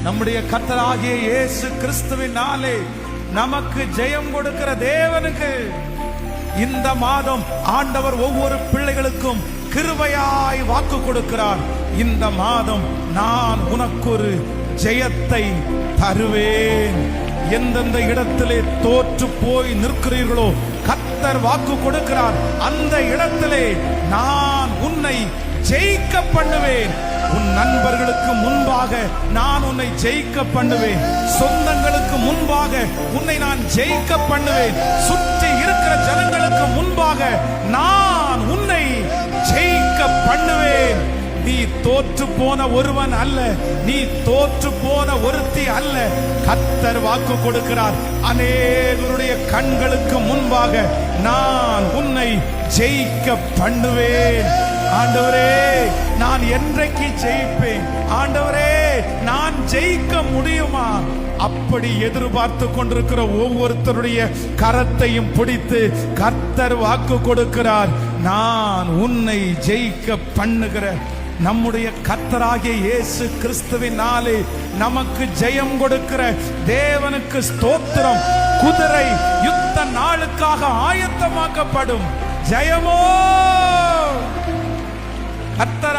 நம்முடைய கர்த்தராகிய இயேசு கிறிஸ்துவினாலே நமக்கு ஜெயம் கொடுக்கிற தேவனுக்கு இந்த மாதம் ஆண்டவர் ஒவ்வொரு பிள்ளைகளுக்கும் கிருபையாய் வாக்கு கொடுக்கிறார். இந்த மாதம் நான் உனக்கு ஒரு ஜெயத்தை தருவேன். எந்தெந்த இடத்திலே தோற்று போய் நிற்கிறீர்களோ கர்த்தர் வாக்கு கொடுக்கிறார். அந்த இடத்திலே நான் உன்னை ஜெயிக்க பண்ணுவேன். உன் நண்பர்களுக்கு முன்பாக நான் உன்னை ஜெயிக்க பண்ணுவேன். சொந்தங்களுக்கு முன்பாக உன்னை நான் ஜெயிக்க பண்ணுவேன். சுற்றி இருக்கிற ஜனங்களுக்கு முன்பாக நான் உன்னை ஜெயிக்க பண்ணுவேன். நீ தோற்று போன ஒருவன் அல்ல, நீ தோற்று போன ஒருத்தி அல்ல. கர்த்தர் வாக்கு கொடுக்கிறார். அநேகருடைய கண்களுக்கு முன்பாக நான் உன்னை ஜெயிக்க பண்ணுவேன். ஆண்டவரே, நான் என்றைக்கு ஜெயிப்பேன்? ஆண்டவரே, நான் ஜெயிக்க முடியுமா? அப்படி எதிர்பார்த்து கொண்டிருக்கிற ஒவ்வொருத்தருடைய கரத்தையும் பிடித்து கர்த்தர் வாக்கு கொடுக்கிறார். நான் உன்னை ஜெயிக்க பண்ணுகிற நம்முடைய கர்த்தராகிய இயேசு கிறிஸ்துவினாலே நமக்கு ஜெயம் கொடுக்கிற தேவனுக்கு ஸ்தோத்திரம். குதிரை யுத்த நாளுக்காக ஆயத்தமாக்கப்படும். ஜெயமோ கர்த்தர்